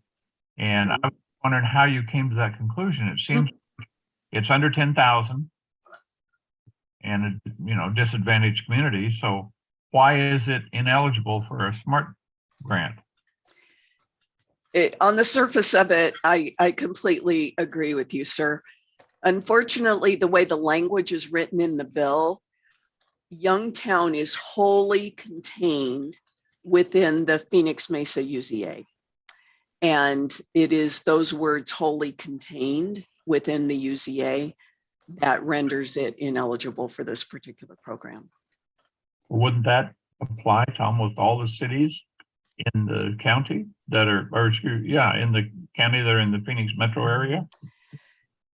And I was wondering how you came to that conclusion. It seems it's under 10,000 and, you know, disadvantaged community. So why is it ineligible for a SMART grant? On the surface of it, I completely agree with you, sir. Unfortunately, the way the language is written in the bill, Youngtown is wholly contained within the Phoenix Mesa UZA. And it is those words wholly contained within the UZA that renders it ineligible for this particular program. Wouldn't that apply to almost all the cities in the county that are, or excuse, yeah, in the county that are in the Phoenix metro area?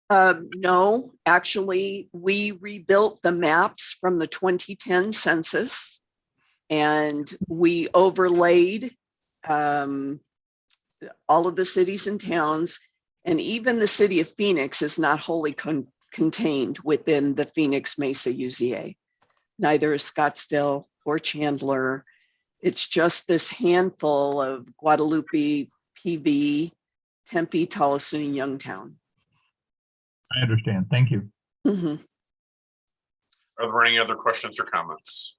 No, actually, we rebuilt the maps from the 2010 census and we overlaid all of the cities and towns, and even the city of Phoenix is not wholly contained within the Phoenix Mesa UZA. Neither is Scottsdale or Chandler. It's just this handful of Guadalupe, PV, Tempe, Tolleson, and Youngtown. I understand. Thank you. Mm-hmm. Are there any other questions or comments?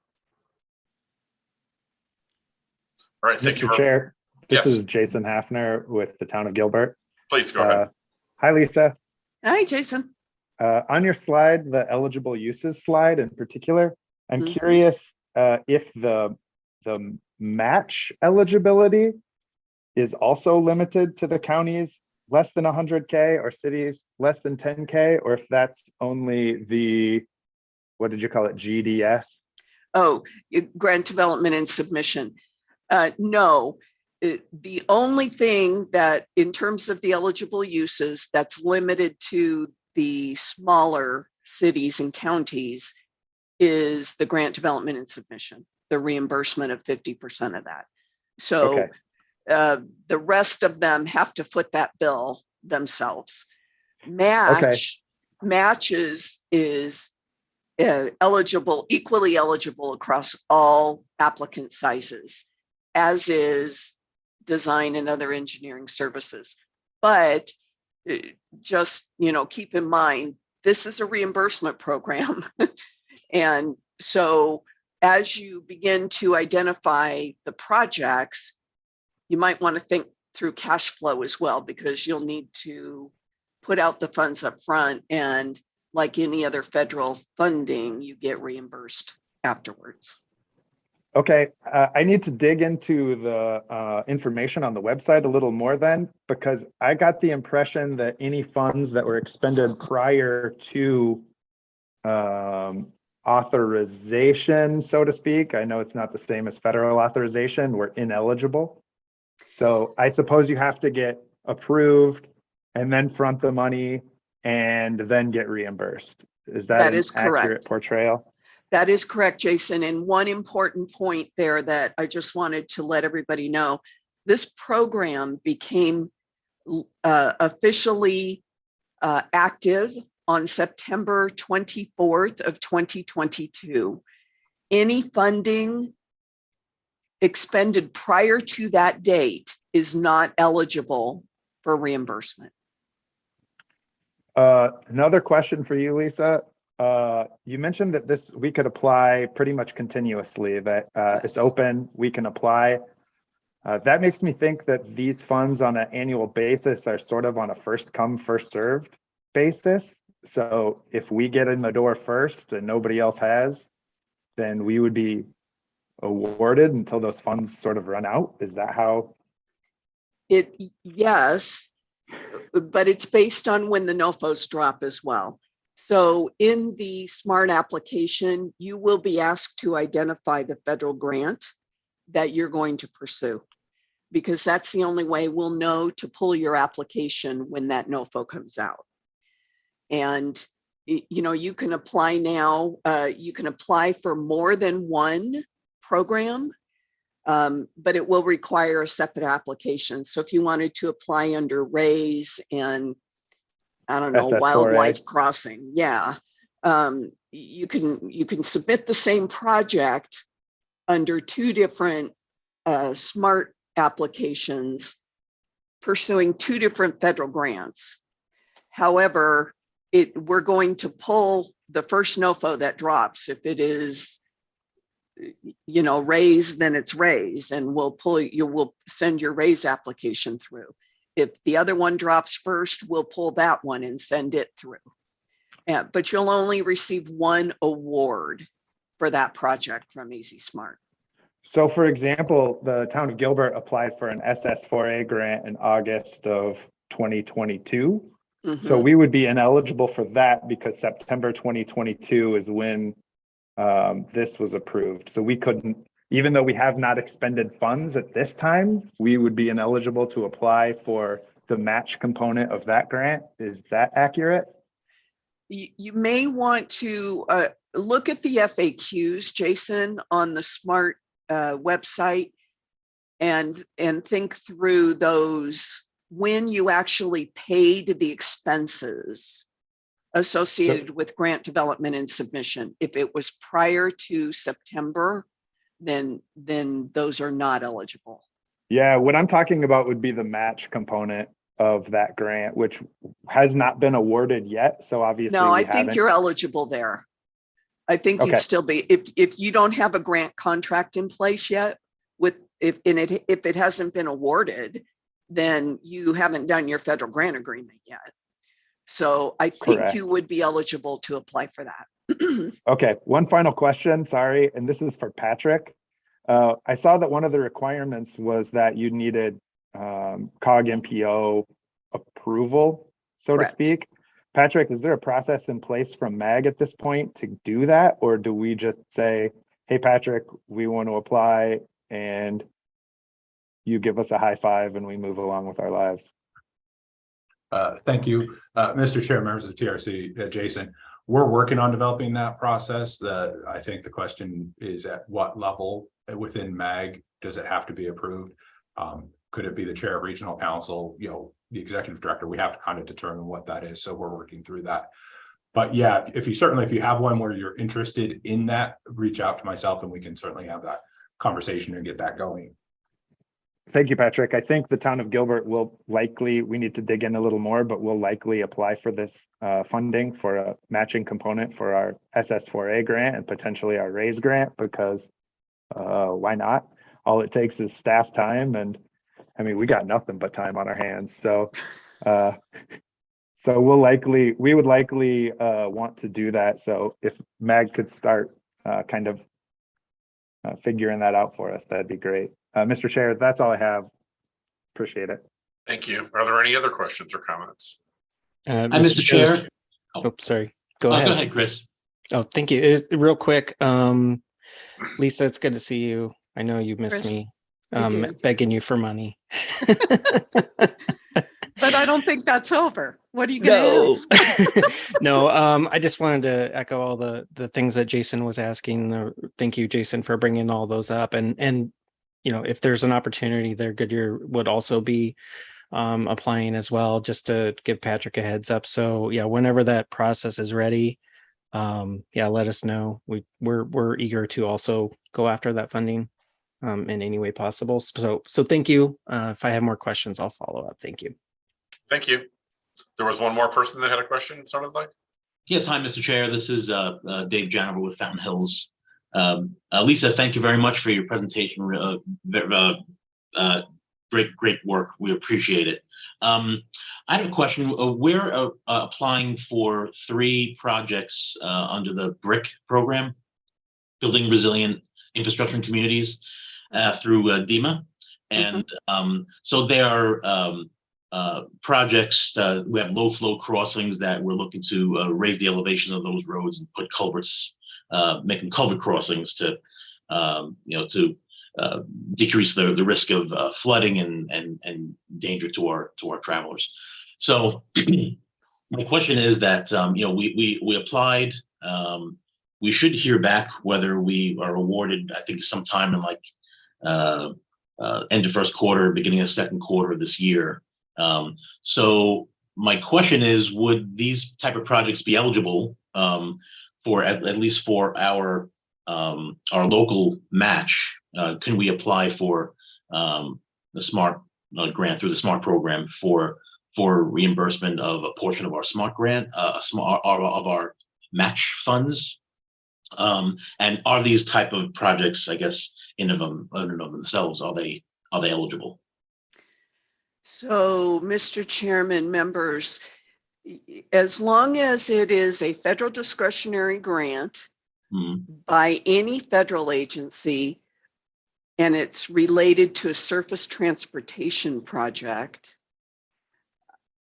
All right, thank you. Mr. Chair, this Yes. is Jason Hafner with the town of Gilbert. Please go ahead. Hi, Lisa. Hi, Jason. On your slide, the eligible uses slide in particular, I'm curious if the match eligibility is also limited to the counties less than 100K or cities less than 10K, or if that's only the, what did you call it, GDS? Oh, grant development and submission. No, the only thing that in terms of the eligible uses that's limited to the smaller cities and counties is the grant development and submission, the reimbursement of 50% of that. So Okay. The rest of them have to foot that bill themselves. Matches is eligible, equally eligible across all applicant sizes, as is design and other engineering services. But just, you know, keep in mind, this is a reimbursement program. And so as you begin to identify the projects, you might want to think through cash flow as well, because you'll need to put out the funds up front, and like any other federal funding, you get reimbursed afterwards. Okay, I need to dig into the information on the website a little more then, because I got the impression that any funds that were expended prior to authorization, so to speak, I know it's not the same as federal authorization, were ineligible. So I suppose you have to get approved and then front the money and then get reimbursed. Is that an accurate portrayal? That is correct, Jason. And one important point there that I just wanted to let everybody know, this program became officially active on September 24th of 2022. Any funding expended prior to that date is not eligible for reimbursement. Another question for you, Lisa. You mentioned that we could apply pretty much continuously, that it's open, we can apply. That makes me think that these funds on an annual basis are sort of on a first come, first served basis. So if we get in the door first and nobody else has, then we would be awarded until those funds sort of run out. Is that how? Yes, but it's based on when the NOFOs drop as well. So in the SMART application, you will be asked to identify the federal grant that you're going to pursue, because that's the only way we'll know to pull your application when that NOFO comes out. And you know, you can apply now, you can apply for more than one program, but it will require a separate application. So if you wanted to apply under RAISE and I don't know, SS4A. wildlife crossing, yeah, you can submit the same project under two different SMART applications, pursuing two different federal grants. However, we're going to pull the first NOFO that drops. If it is, you know, RAISE, then it's RAISE, and we'll send your RAISE application through. If the other one drops first, we'll pull that one and send it through. But you'll only receive one award for that project from Easy Smart. So for example, the town of Gilbert applied for an SS4A grant in August of 2022. So we would be ineligible for that because September 2022 is when this was approved. So we couldn't, even though we have not expended funds at this time, we would be ineligible to apply for the match component of that grant. Is that accurate? You may want to look at the FAQs, Jason, on the SMART website and think through those when you actually paid the expenses associated with grant development and submission. If it was prior to September, then those are not eligible. Yeah, what I'm talking about would be the match component of that grant, which has not been awarded yet. So obviously, no, I think you're eligible there. I think you'd still be, if you don't have a grant contract in place yet, if it hasn't been awarded, then you haven't done your federal grant agreement yet. So I think you would be eligible to apply for that. Okay, one final question, sorry, and this is for Patrick. I saw that one of the requirements was that you needed COG MPO approval, so to speak. Patrick, is there a process in place from MAG at this point to do that? Or do we just say, hey, Patrick, we want to apply and you give us a high five and we move along with our lives? Thank you, Mr. Chair, members of TRC, Jason. We're working on developing that process. I think the question is at what level within MAG does it have to be approved? Could it be the chair of regional council, you know, the executive director? We have to kind of determine what that is. So we're working through that. But yeah, if you have one where you're interested in that, reach out to myself and we can certainly have that conversation and get that going. Thank you, Patrick. I think the town of Gilbert will likely, we need to dig in a little more, but we'll likely apply for this funding for a matching component for our SS4A grant and potentially our RAISE grant, because why not? All it takes is staff time, and I mean, we got nothing but time on our hands. So so we would likely want to do that. So if MAG could start kind of figuring that out for us, that'd be great. Mr. Chair, that's all I have. Appreciate it. Thank you. Are there any other questions or comments? Mr. Chair. Oh, sorry. Go ahead. Go ahead, Chris. Oh, thank you. Real quick, Lisa, it's good to see you. I know you missed me. Begging you for money. But I don't think that's over. What are you going to ask? No, I just wanted to echo all the things that Jason was asking. Thank you, Jason, for bringing all those up. And you know, if there's an opportunity there, Goodyear would also be applying as well, just to give Patrick a heads up. So yeah, whenever that process is ready, yeah, let us know. We're eager to also go after that funding in any way possible. So thank you. If I have more questions, I'll follow up. Thank you. Thank you. There was one more person that had a question, it sounded like. Yes, hi, Mr. Chair. This is Dave Janover with Fountain Hills. Lisa, thank you very much for your presentation. Great work. We appreciate it. I have a question. We're applying for 3 projects under the BRIC program, Building Resilient Infrastructure and Communities, through DEMA. And so they are projects. We have low flow crossings that we're looking to raise the elevation of those roads and put culverts, making culvert crossings to, to decrease the risk of flooding and danger to our travelers. So my question is that we applied. We should hear back whether we are awarded. I think sometime in like end of first quarter, beginning of second quarter of this year. So my question is, would these type of projects be eligible for at least for our local match? Can we apply for the SMART grant through the SMART program for reimbursement of a portion of our SMART grant, of our match funds? And are these type of projects, I guess, in and of themselves, are they eligible? So, Mr. Chairman, members, as long as it is a federal discretionary grant by any federal agency and it's related to a surface transportation project,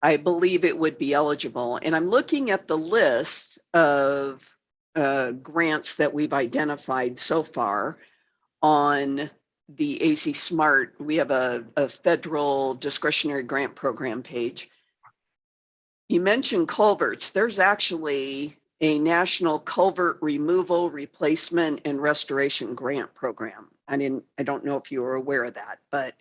I believe it would be eligible. And I'm looking at the list of grants that we've identified so far on the AZ SMART. We have a federal discretionary grant program page. You mentioned culverts. There's actually a national culvert removal, replacement, and restoration grant program. I don't know if you were aware of that, but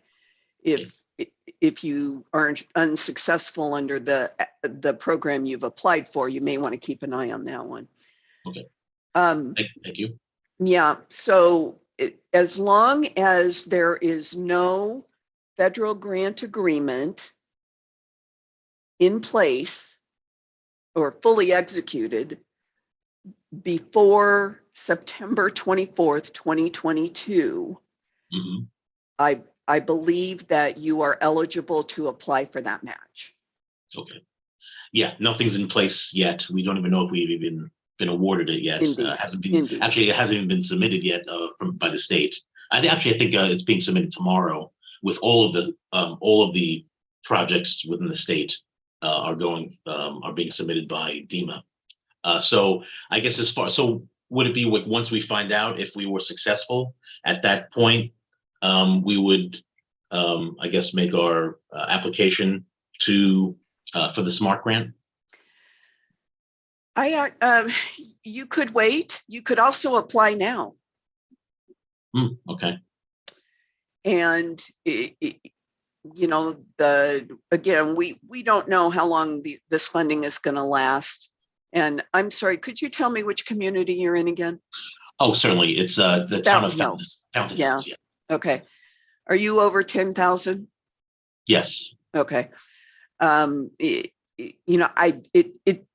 if you are unsuccessful under the program you've applied for, you may want to keep an eye on that one. Okay. Thank you. Yeah. So as long as there is no federal grant agreement in place or fully executed before September 24th, 2022, I believe that you are eligible to apply for that match. Okay. Yeah, nothing's in place yet. We don't even know if we've even been awarded it yet. Indeed. Actually, it hasn't even been submitted yet by the state. I think it's being submitted tomorrow with all of the projects within the state are being submitted by DEMA. So I guess so would it be once we find out if we were successful at that point, we would, I guess, make our application for the SMART grant? You could wait. You could also apply now. Okay. And again, we don't know how long this funding is going to last. And I'm sorry, could you tell me which community you're in again? Oh, certainly. It's the town of Hills. Fountain Yeah. Hills, yeah. Okay. Are you over 10,000? Yes. Okay.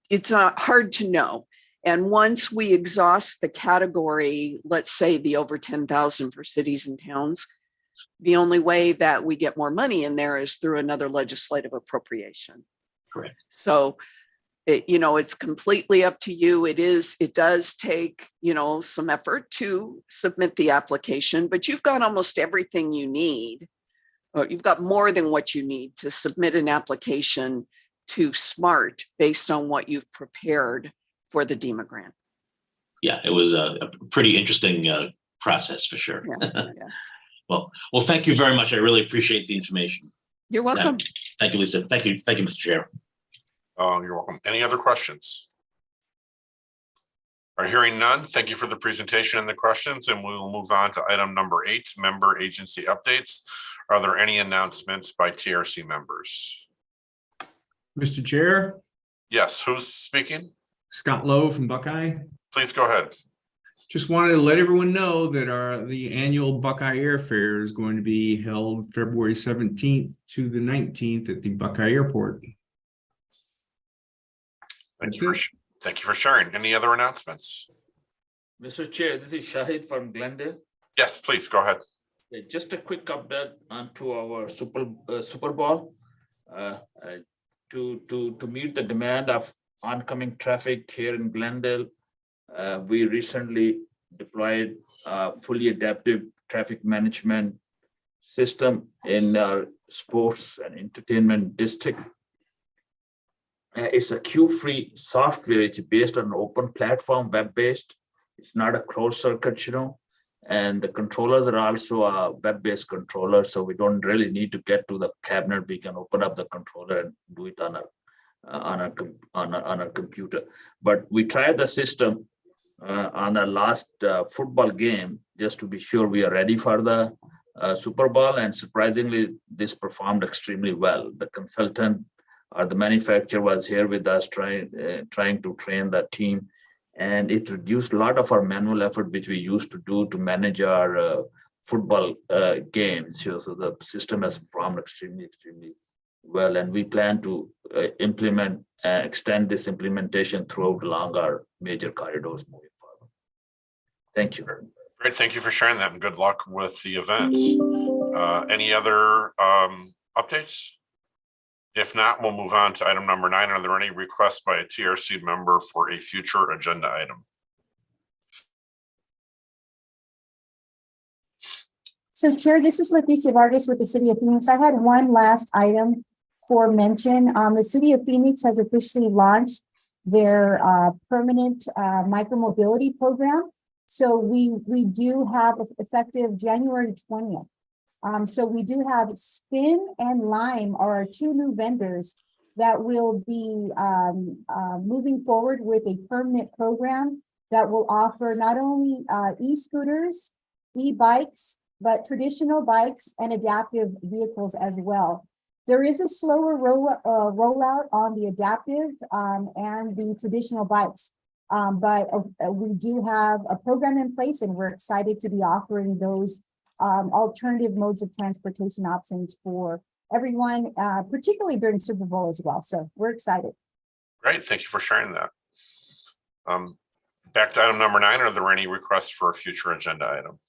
It's hard to know. And once we exhaust the category, let's say the over 10,000 for cities and towns, the only way that we get more money in there is through another legislative appropriation. Correct. So, it's completely up to you. It does take, some effort to submit the application, but you've got almost everything you need, or you've got more than what you need to submit an application to SMART based on what you've prepared for the DEMA grant. Yeah, it was a pretty interesting process for sure. Yeah. Well, thank you very much. I really appreciate the information. You're welcome. Thank you, Lisa. Thank you, Mr. Chair. You're welcome. Any other questions? Are hearing none. Thank you for the presentation and the questions, and we will move on to item number 8, member agency updates. Are there any announcements by TRC members? Mr. Chair. Yes, who's speaking? Scott Lowe from Buckeye. Please go ahead. Just wanted to let everyone know that the annual Buckeye Air Fair is going to be held February 17th to the 19th at the Buckeye Airport. Thank you for sharing. Any other announcements? Mr. Chair, this is Shahid from Glendale. Yes, please go ahead. Just a quick update onto our Super Bowl. To meet the demand of oncoming traffic here in Glendale, we recently deployed fully adaptive traffic management system in our sports and entertainment district. It's a queue-free software. It's based on an open platform, web-based. It's not a closed circuit, and the controllers are also a web-based controller, so we don't really need to get to the cabinet. We can open up the controller and do it on a computer. But we tried the system on our last football game just to be sure we are ready for the Super Bowl, and surprisingly, this performed extremely well. The consultant or the manufacturer was here with us trying to train the team, and it reduced a lot of our manual effort which we used to do to manage our football games. So the system has performed extremely well, and we plan to extend this implementation throughout along our major corridors moving forward. Thank you. Great, thank you for sharing that, and good luck with the events. Any other updates? If not, we'll move on to item number 9. Are there any requests by a TRC member for a future agenda item? So Chair, this is Leticia Vargas with the City of Phoenix. I had one last item for mention. The City of Phoenix has officially launched their permanent micromobility program. So we do have effective January 20th. So we do have Spin and Lime are our 2 new vendors that will be moving forward with a permanent program that will offer not only e-scooters, e-bikes, but traditional bikes and adaptive vehicles as well. There is a slower rollout on the adaptive and the traditional bikes, but we do have a program in place, and we're excited to be offering those alternative modes of transportation options for everyone, particularly during Super Bowl as well. So we're excited. Great, thank you for sharing that. Back to item number 9, are there any requests for a future agenda item?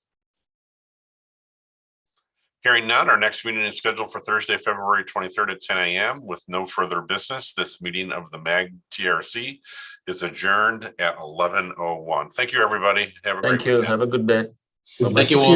Hearing none, our next meeting is scheduled for Thursday, February 23rd at 10 a.m. with no further business. This meeting of the MAG TRC is adjourned at 11:01. Thank you, everybody. Have a great Thank you. weekend. Have a good day. Thank you all.